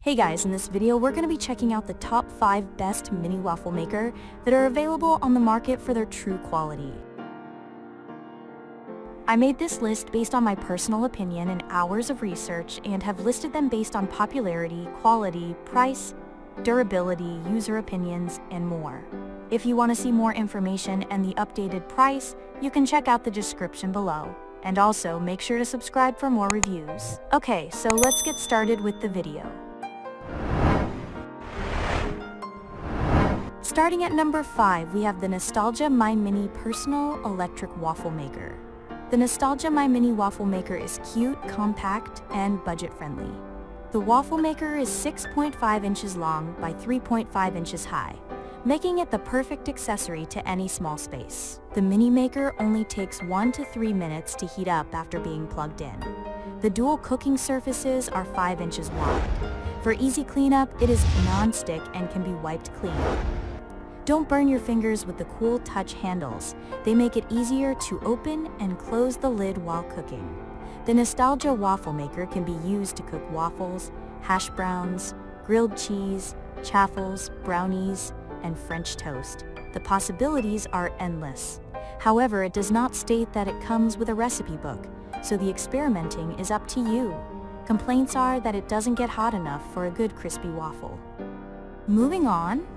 Hey guys, in this video we're going to be checking out the top 5 best mini waffle maker that are available on the market for their true quality. I made this list based on my personal opinion and hours of research and have listed them based on popularity, quality, price, durability, user opinions, and more. If you want to see more information and the updated price, you can check out the description below. And also make sure to subscribe for more reviews. Okay, so let's get started with the video. Starting at number 5, we have the Nostalgia MyMini Personal Electric Waffle Maker. The Nostalgia MyMini Waffle Maker is cute, compact, and budget-friendly. The waffle maker is 6.5 inches long by 3.5 inches high, making it the perfect accessory to any small space. The mini maker only takes 1 to 3 minutes to heat up after being plugged in. The dual cooking surfaces are 5 inches wide. For easy cleanup, it is non-stick and can be wiped clean. Don't burn your fingers with the cool touch handles. They make it easier to open and close the lid while cooking. The Nostalgia Waffle Maker can be used to cook waffles, hash browns, grilled cheese, chaffles, brownies, and French toast. The possibilities are endless. However, it does not state that it comes with a recipe book, so the experimenting is up to you. Complaints are that it doesn't get hot enough for a good crispy waffle. Moving on,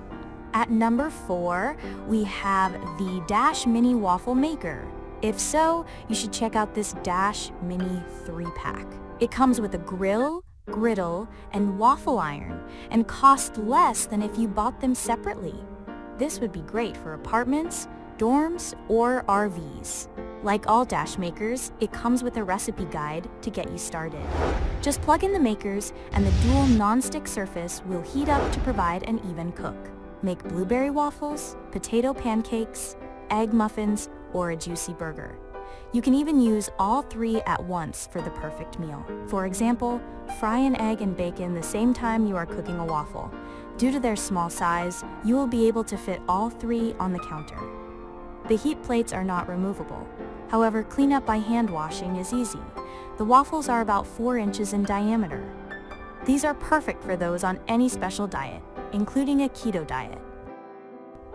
at number 4, we have the Dash Mini Waffle Maker. If so, you should check out this Dash Mini 3-pack. It comes with a grill, griddle, and waffle iron, and costs less than if you bought them separately. This would be great for apartments, dorms, or RVs. Like all Dash makers, it comes with a recipe guide to get you started. Just plug in the makers, and the dual non-stick surface will heat up to provide an even cook. Make blueberry waffles, potato pancakes, egg muffins, or a juicy burger. You can even use all 3 at once for the perfect meal. For example, fry an egg and bacon the same time you are cooking a waffle. Due to their small size, you will be able to fit all 3 on the counter. The heat plates are not removable. However, cleanup by hand washing is easy. The waffles are about 4 inches in diameter. These are perfect for those on any special diet, including a keto diet.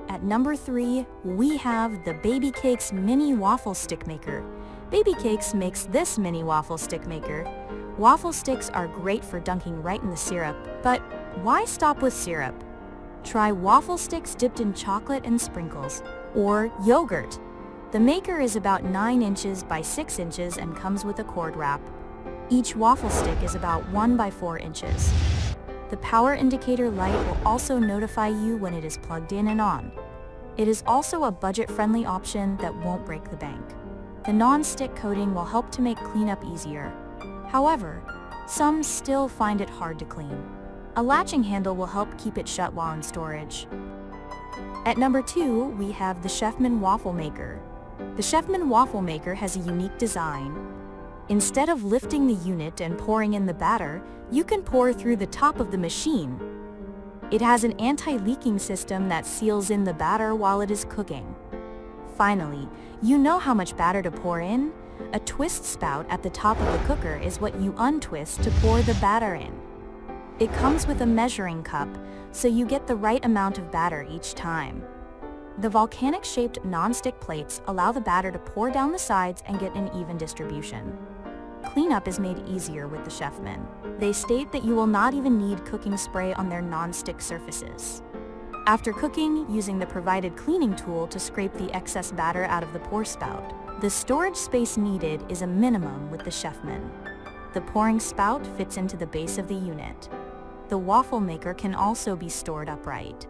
At number 3, we have the Babycakes Mini Waffle Stick Maker. Babycakes makes this mini waffle stick maker. Waffle sticks are great for dunking right in the syrup, but why stop with syrup? Try waffle sticks dipped in chocolate and sprinkles, or yogurt. The maker is about 9 inches by 6 inches and comes with a cord wrap. Each waffle stick is about 1 by 4 inches. The power indicator light will also notify you when it is plugged in and on. It is also a budget-friendly option that won't break the bank. The non-stick coating will help to make cleanup easier. However, some still find it hard to clean. A latching handle will help keep it shut while in storage. At number 2, we have the Chefman Waffle Maker. The Chefman Waffle Maker has a unique design. Instead of lifting the unit and pouring in the batter, you can pour through the top of the machine. It has an anti-leaking system that seals in the batter while it is cooking. Finally, you know how much batter to pour in? A twist spout at the top of the cooker is what you untwist to pour the batter in. It comes with a measuring cup, so you get the right amount of batter each time. The volcanic-shaped non-stick plates allow the batter to pour down the sides and get an even distribution. Cleanup is made easier with the Chefman. They state that you will not even need cooking spray on their non-stick surfaces. After cooking, using the provided cleaning tool to scrape the excess batter out of the pour spout. The storage space needed is a minimum with the Chefman. The pouring spout fits into the base of the unit. The waffle maker can also be stored upright.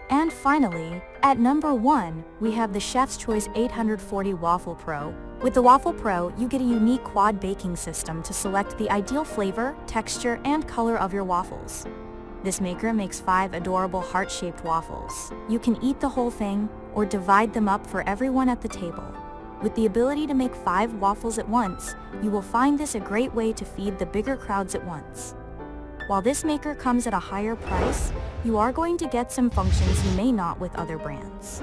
And finally, at number 1, we have the Chef's Choice 840 WafflePro. With the WafflePro, you get a unique quad baking system to select the ideal flavor, texture, and color of your waffles. This maker makes 5 adorable heart-shaped waffles. You can eat the whole thing or divide them up for everyone at the table. With the ability to make 5 waffles at once, you will find this a great way to feed the bigger crowds at once. While this maker comes at a higher price, you are going to get some functions you may not with other brands.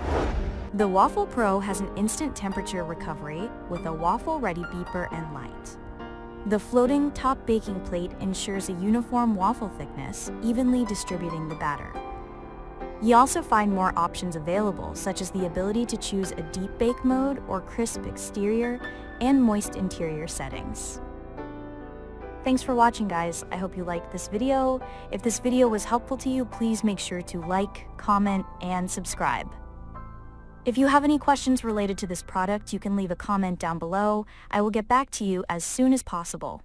The WafflePro has an instant temperature recovery with a waffle-ready beeper and light. The floating top baking plate ensures a uniform waffle thickness, evenly distributing the batter. You also find more options available, such as the ability to choose a deep bake mode or crisp exterior and moist interior settings. Thanks for watching, guys. I hope you liked this video. If this video was helpful to you, please make sure to like, comment, and subscribe. If you have any questions related to this product, you can leave a comment down below. I will get back to you as soon as possible.